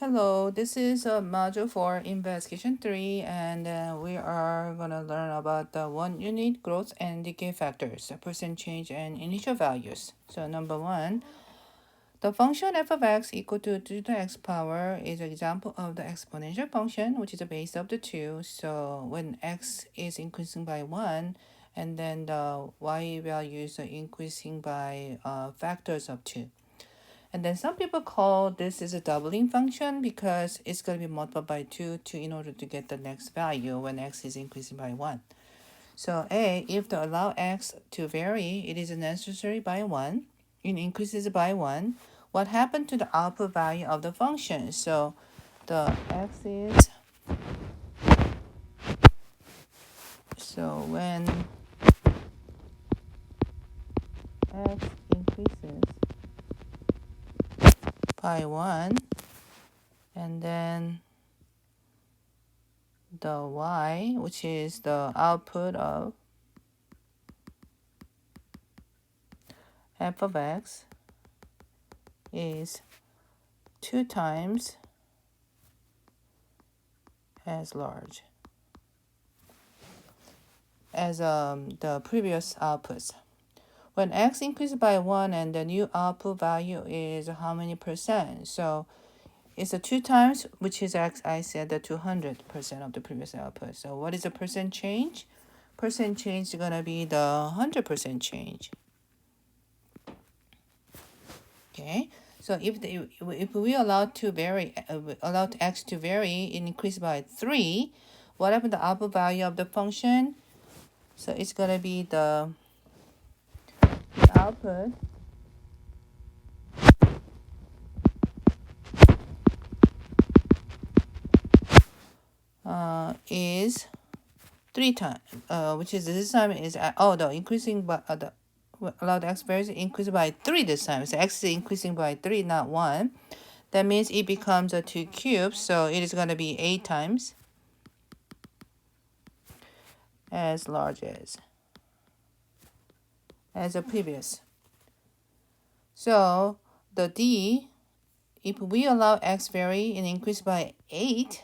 Hello, this is module 4, investigation 3, and we are going to learn about the one unit growth and decay factors, percent change and initial values. So number 1, the function f of x equal to 2 to the x power is an example of the exponential function, which is the base of the 2. So when x is increasing by 1, and then the y values are increasing by factors of 2. And then some people call this is a doubling function because it's going to be multiplied by 2 in order to get the next value when x is increasing by 1. So A, if to allow x to vary, it is necessary by 1. It increases by 1. What happened to the output value of the function? So the x is, so when x increases by 1, and then the y, which is the output of f of x, is 2 times as large as the previous outputs. When x increases by 1 and the new output value is how many percent? So it's a 2 times, which is, as I said, the 200% of the previous output. So what is the percent change? Percent change is going to be the 100% change. Okay, so if we allow to vary, allow x to vary, it increase by 3. Whatever the output value of the function, so it's gonna be the output is 3 times, which is this time is the increasing by the allow the x varies increase by 3 this time. So x is increasing by 3, not 1. That means it becomes a 2 cubes, so it is going to be 8 times as large as the previous. So the D, if we allow x vary and increase by 8,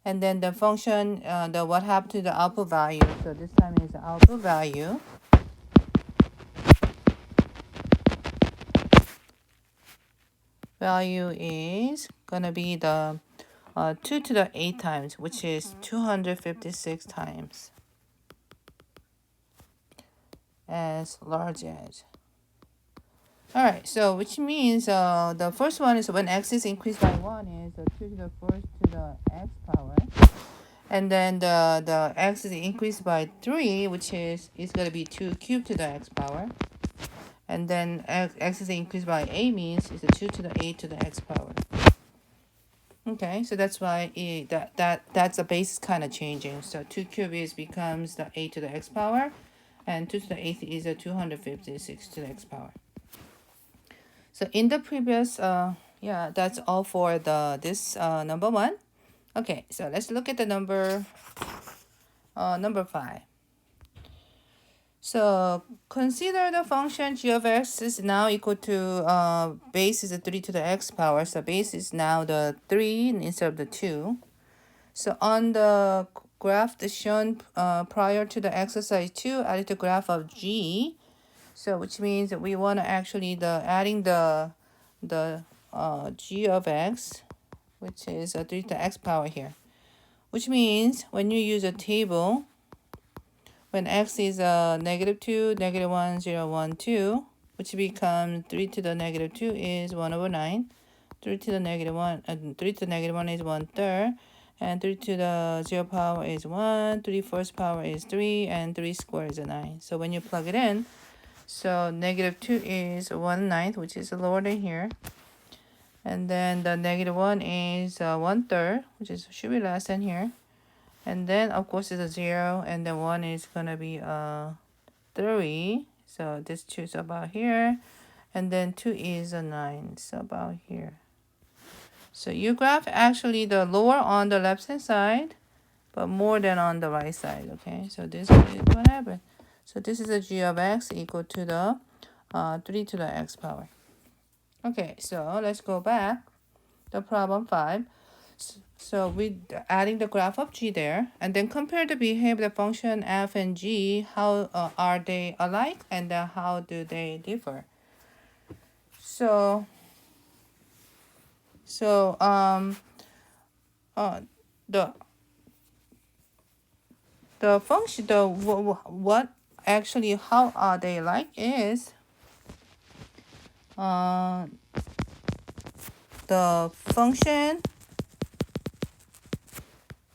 and then the function, what happened to the output value? So this time is the output value. Value is gonna be the 2 to the 8 times, which is 256 times as large as. Alright, so which means the first one is when x is increased by 1 is 2 to the first to the x power. And then the x is increased by 3, which is going to be 2 cubed to the x power. And then x is increased by 8 means it's a 2 to the 8 to the x power. Okay, so that's why that's the base kind of changing. So 2 cubed is becomes the 8 to the x power, and 2 to the 8th is a 256 to the x power. So in the previous, that's all for this number 1. Okay, so let's look at the number 5. So consider the function g of x is now equal to base is 3 to the x power. So base is now the 3 instead of the 2. So on the graph that's shown prior to the exercise 2, added the graph of g. So which means that we want to actually adding the g of x, which is 3 to the x power here. Which means when you use a table, when x is negative 2, negative 1, 0, 1, 2, which becomes 3 to the negative 2 is 1 over 9. 3 to the negative 1, 3 to the negative 1 is 1/3. And 3 to the 0 power is 1. 3 first power is 3. And 3 squared is 9. So when you plug it in, so negative 2 is 1/9, which is lower than here. And then the negative 1 is 1/3, which should be less than here. And then of course it's a 0, and then 1 is gonna be 3. So this 2 is about here, and then 2 is a 9, so about here. So you graph actually the lower on the left hand side, but more than on the right side. Okay, so this is what happened. So this is a g of x equal to the 3 to the x power. Okay, so let's go back to problem 5. So we adding the graph of g there, and then compare the behavior of the function f and g. How are they alike, and how do they differ? So so uh the function what actually how are they like is the function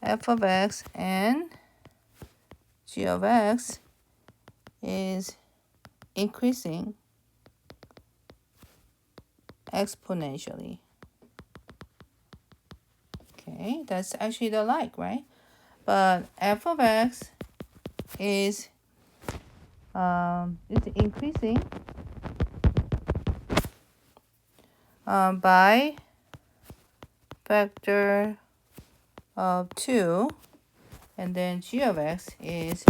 f of x and g of x is increasing exponentially. Okay, that's actually the like, right? But f of x is it's increasing by factor of 2, and then g of x is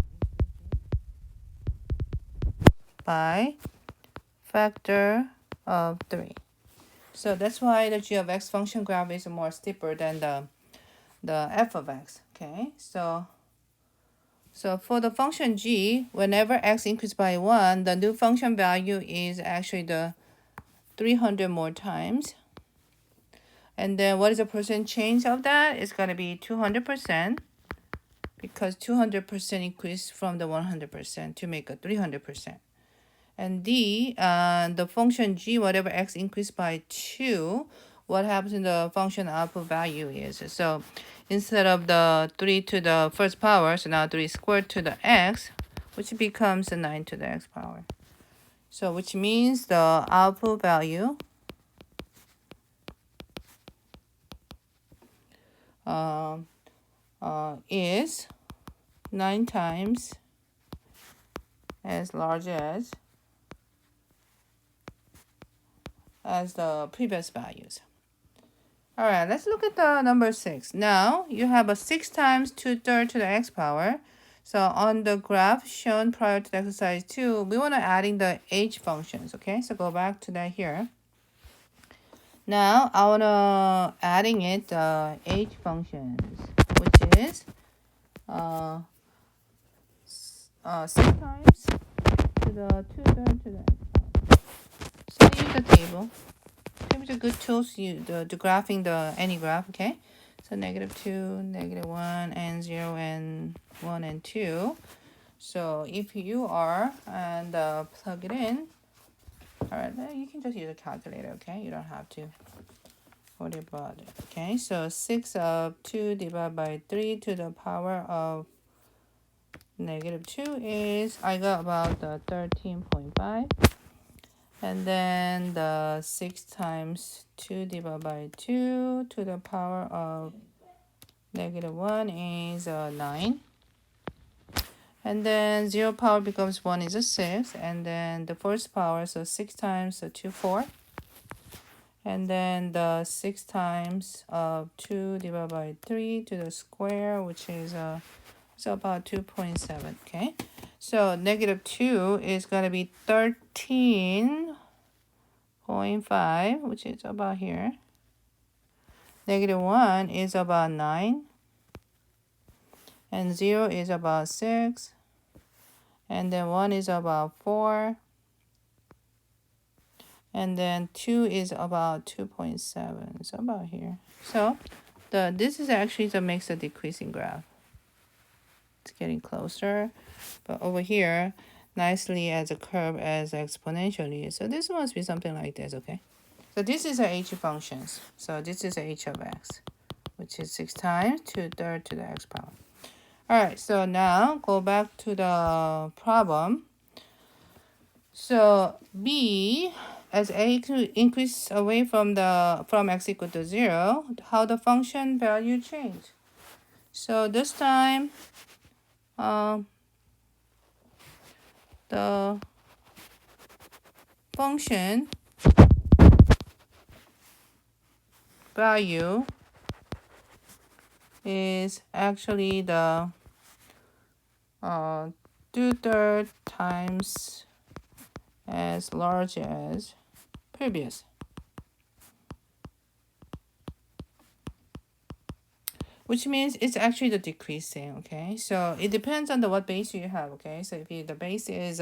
by factor of 3. So that's why the g of x function graph is more steeper than the f of x. Okay, so for the function g, whenever x increases by 1, the new function value is actually the 300 more times. And then what is the percent change of that? It's going to be 200%, because 200% increase from the 100% to make a 300%. And d, the function g, whatever x increased by 2, what happens in the function output value is, so instead of the 3 to the first power, so now 3 squared to the x, which becomes 9 to the x power. So which means the output value is 9 times as large as the previous values. All right, let's look at the number 6. Now you have a 6 times 2/3 to the x power. So on the graph shown prior to the exercise 2, we want to adding the h functions. Okay, so go back to that here. Now I want to adding it h functions, which is 6 times to the 2/3 to the x power. So use the table. Tables are good tools to graphing the any graph. Okay, so -2, -1, and 0, and 1 and 2. So if you are and plug it in, all right, you can just use a calculator. Okay, you don't have to worry about it. Okay, so 6 of 2 divided by 3 to the power of -2 is, I got about 13.5. And then the 6 times 2 divided by 2 to the power of -1 is 9. And then 0 power becomes 1 is a 6. And then the first power, so 6 times 2, 4. And then the 6 times 2 divided by 3 to the square, which is so about 2.7. Okay, so -2 is going to be 13.5, which is about here. -1 is about 9. And 0 is about 6. And then 1 is about 4. And then 2 is about 2.7. So about here. So this is actually the makes a decreasing graph. It's getting closer. But over here, nicely as a curve as exponentially. So this must be something like this, okay? So this is a h functions. So this is a h of x, which is 6 times 2/3 to the x power. All right, so now go back to the problem. So b, as a increase away from x equal to 0, how the function value change. So this time, the function value is actually the 2/3 times as large as previous. which means it's actually the decreasing. Okay, so it depends on the what base you have. Okay, so if the base is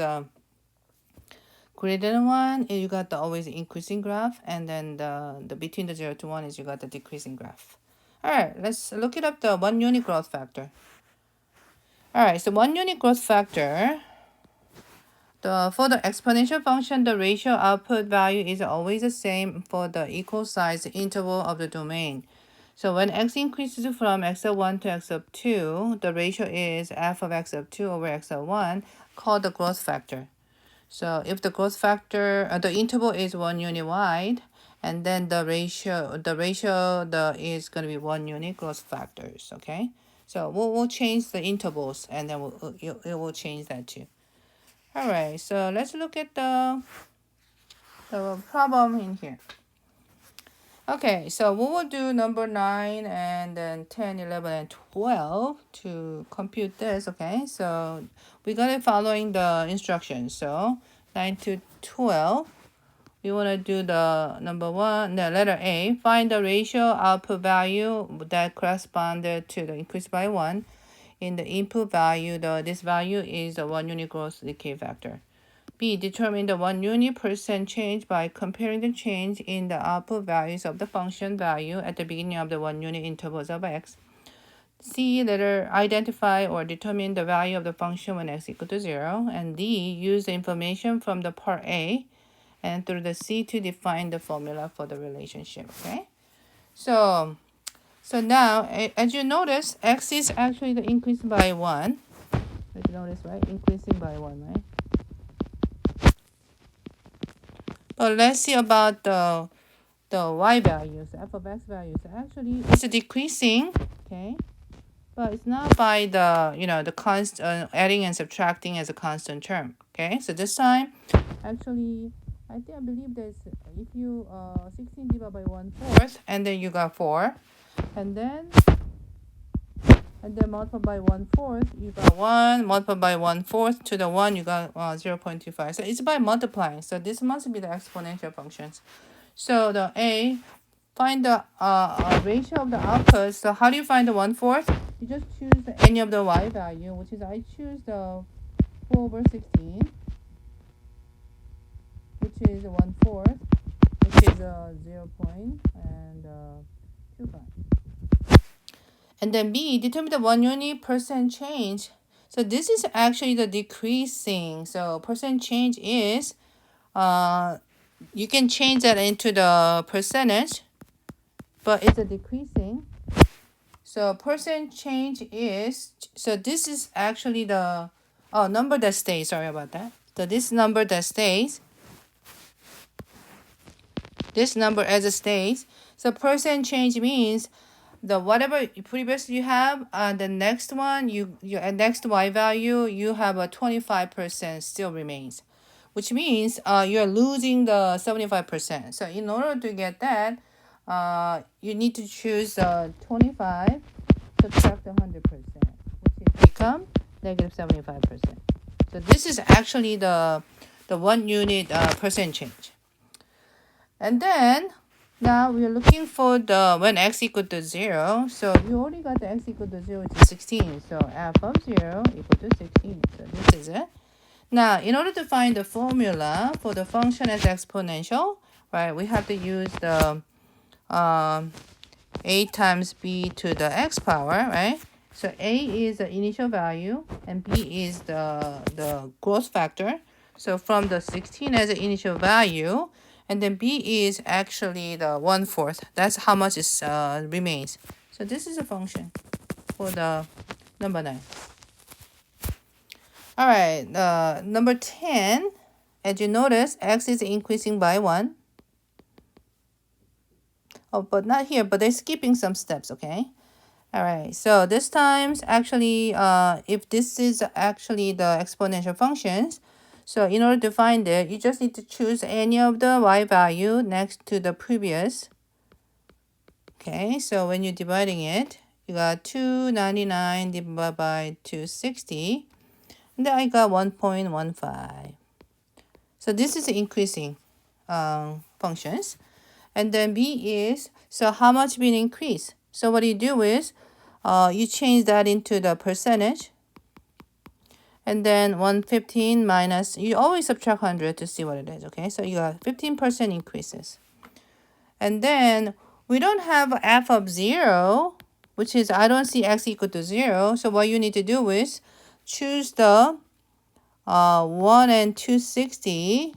greater than 1, you got the always increasing graph, and then the between the 0 to 1 is you got the decreasing graph. All right, let's look it up, the 1 unit growth factor. All right, so 1 unit growth factor, for the exponential function, the ratio output value is always the same for the equal size interval of the domain. So when x increases from x of 1 to x of 2, the ratio is f of x of 2 over x of 1, called the growth factor. So if the growth factor, the interval is 1 unit wide, and then the ratio is going to be 1 unit growth factors. Okay, so we'll change the intervals, and then it will change that too. All right, so let's look at the problem in here. Okay, so we will do number 9 and then 10, 11, and 12 to compute this. Okay, so we got it following the instructions. So 9 to 12, we want to do the number 1, the letter A, find the ratio output value that corresponded to the increase by 1 in the input value. This value is the 1 unit growth decay factor. B, determine the 1 unit percent change by comparing the change in the output values of the function value at the beginning of the 1 unit intervals of x. C, letter identify or determine the value of the function when x equal to 0. And D, use the information from the part A and through the C to define the formula for the relationship. Okay, so now as you notice, x is actually the increase by 1. As you notice, right? Increasing by 1, right? But let's see about the y values, f of x values. Actually, it's decreasing, okay? But it's not by the, the constant, adding and subtracting as a constant term, okay? So this time, actually, I believe there's, if you, 16 divided by 1/4, and then you got 4, and then multiply by 1/4, you got 1, multiply by 1/4 to the 1, you got 0.25. So it's by multiplying. So this must be the exponential functions. So the A, find the ratio of the outputs. So how do you find the 1/4? You just choose any of the y value, which is I choose the 4 over 16, which is 1/4, which is 0.25. And then B, determine the 1 unit percent change. So this is actually the decreasing. So percent change is, you can change that into the percentage, but it's a decreasing. So percent change is, so this is actually the, number that stays, sorry about that. So this number that stays, this number as it stays. So percent change means the whatever previous you have, the next one, your next y value, you have a 25% still remains, which means you're losing the 75%. So in order to get that, you need to choose 25 subtract 100%, which is become negative 75%. So this is actually the 1 unit percent change. And then now we are looking for the when x equal to 0. So you already got the x equal to 0, which is 16. So f of 0 equal to 16. So this is it. Now, in order to find the formula for the function as exponential, right, we have to use the a times b to the x power, right? So a is the initial value and b is the growth factor. So from the 16 as the initial value, and then b is actually the 1/4. That's how much is remains. So this is a function for the number 9. All right, number 10, as you notice, x is increasing by 1. Oh, but not here, but they're skipping some steps, okay? All right, so this times actually, if this is actually the exponential functions, so in order to find it, you just need to choose any of the y value next to the previous. Okay, so when you're dividing it, you got 299 divided by 260, and then I got 1.15. So this is increasing functions. And then B is, so how much been increased? So what you do is, you change that into the percentage. And then 115 minus, you always subtract 100 to see what it is, okay? So you got 15% increases. And then we don't have f of 0, which is I don't see x equal to 0. So what you need to do is choose the 1 and 260.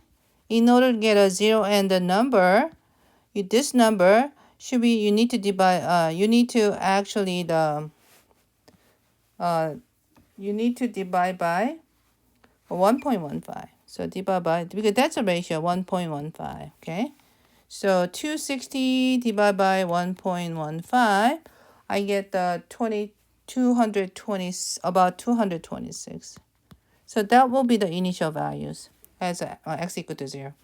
In order to get a 0 and the number, this number should be, you need to divide, you need to actually you need to divide by 1.15. So divide by, because that's a ratio, 1.15, okay? So 260 divided by 1.15, I get the 220, about 226. So that will be the initial values as x equal to 0.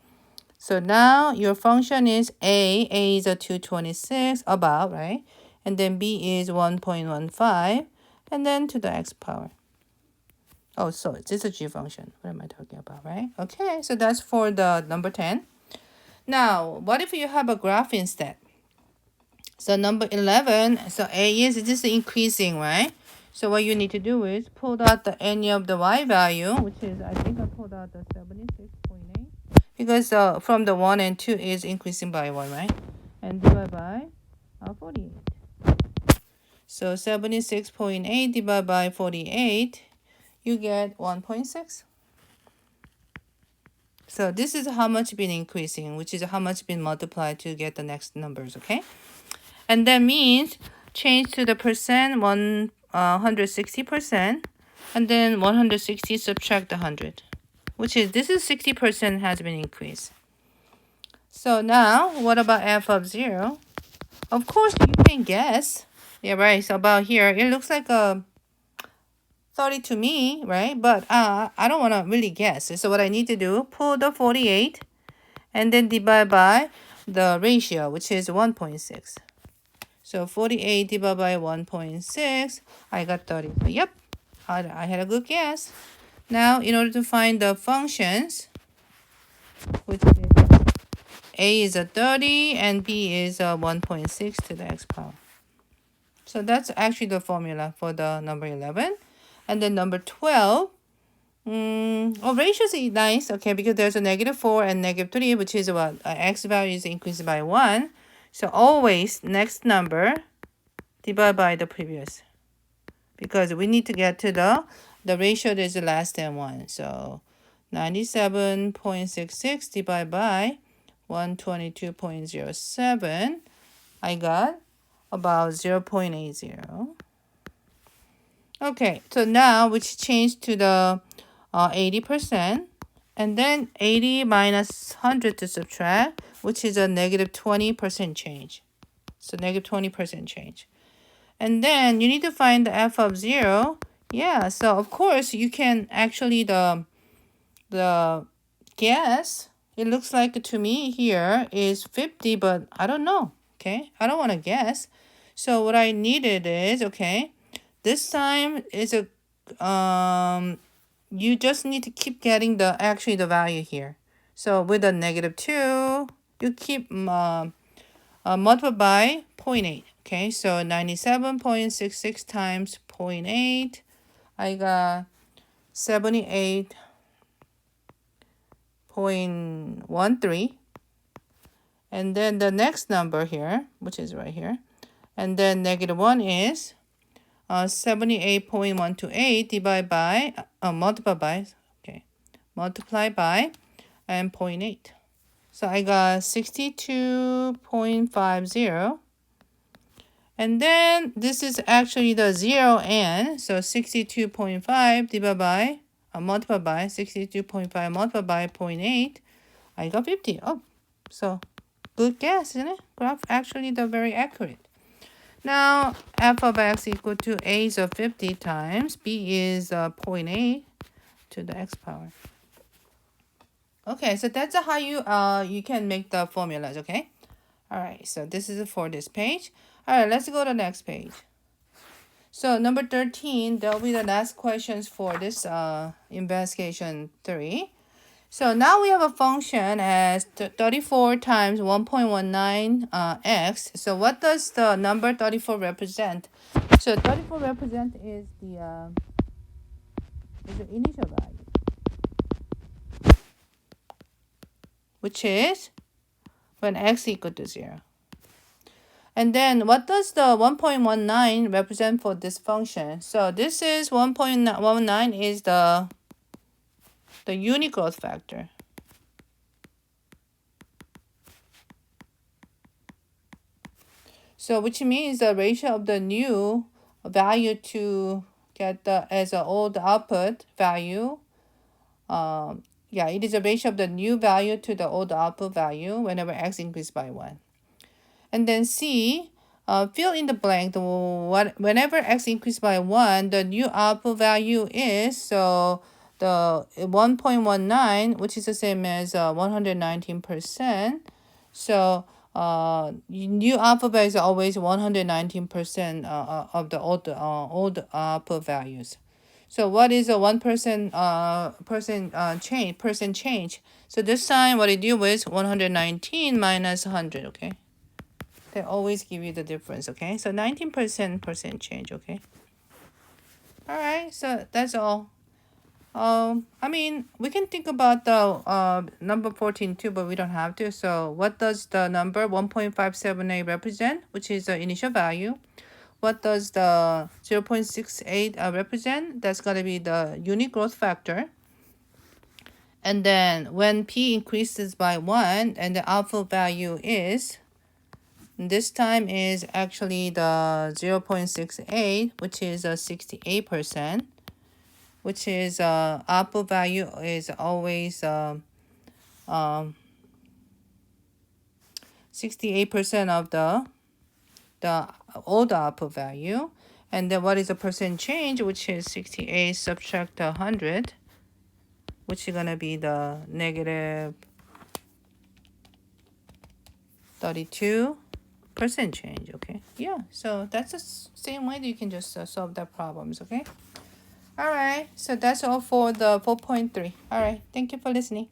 So now your function is A is a 226, about, right? And then B is 1.15, and then to the x power. Oh, so it's a g function. What am I talking about, right? Okay, so that's for the number 10. Now, what if you have a graph instead? So number 11, so A is just increasing, right? So what you need to do is pull out the any of the y value, which is, I think I pulled out the 76.8. Because from the 1 and 2 is increasing by 1, right? And divide by 48. So 76.8 divided by 48, you get 1.6. So this is how much been increasing, which is how much been multiplied to get the next numbers, okay? And that means change to the percent 160%, and then 160 subtract 100, which is, this is 60% has been increased. So now what about f of 0? Of course you can guess. Yeah, right. So about here, it looks like a 30 to me, right? But I don't want to really guess. So what I need to do, pull the 48 and then divide by the ratio, which is 1.6. So 48 divided by 1.6, I got 30. So yep, I had a good guess. Now, in order to find the functions, which is A is a 30 and B is a 1.6 to the x power. So that's actually the formula for the number 11. And then number 12, ratios is nice, okay, because there's a -4 and -3, which is what x value is increased by 1. So always next number divide by the previous, because we need to get to the ratio that is less than 1. So 97.66 divided by 122.07, I got about 0.80. Okay, so now we change to the 80%, and then 80 minus 100 to subtract, which is a -20% change. So -20% change. And then you need to find the f of 0. Yeah, so of course you can actually the guess. It looks like to me here is 50, but I don't know. Okay, I don't want to guess. So what I needed is, okay, this time is a you just need to keep getting the value here. So with a -2, you keep multiply by 0.8. Okay, so 97.66 times 0.8, I got 78.13. And then the next number here, which is right here, and then -1 is 78.128 divided by, multiply by, okay, multiply by, and 0.8. So I got 62.50. And then this is actually the 0 and, so 62.5 divided by, multiply by 62.5 multiplied by 0.8, I got 50. Oh, so good guess, isn't it? Graph actually the very accurate. Now, f of x equal to a is of 50 times b is 0.8 to the x power. Okay, so that's how you can make the formulas, okay? All right, so this is for this page. All right, let's go to the next page. So number 13, that'll be the last questions for this investigation 3. So now we have a function as 34 times 1.19 x. So what does the number 34 represent? So 34 represent is the initial value, which is when x equal to 0. And then what does the 1.19 represent for this function? So this is 1.19 is the unit growth factor. So which means the ratio of the new value to get the as an old output value. Yeah, it is a ratio of the new value to the old output value whenever x increases by 1. And then C, fill in the blank. Whenever x increases by 1, the new output value is, so the 1.19, which is the same as 119%. So new output value is always 119% of the old output values. So what is a 1% change? So this time what I do is 119 minus 100, okay? They always give you the difference, okay? So 19% change, okay? All right, so that's all. I mean, we can think about the number 14 too, but we don't have to. So what does the number 1.578 represent, which is the initial value? What does the 0.68 represent? That's going to be the unit growth factor. And then when P increases by 1 and the output value is, this time is actually the 0.68, which is a 68%, which is output value is always 68% of the old output value. And then what is the percent change, which is 68 subtract 100, which is going to be the negative 32% change, okay? Yeah, so that's the same way that you can just solve the problems, okay? All right, so that's all for the 4.3. All right, thank you for listening.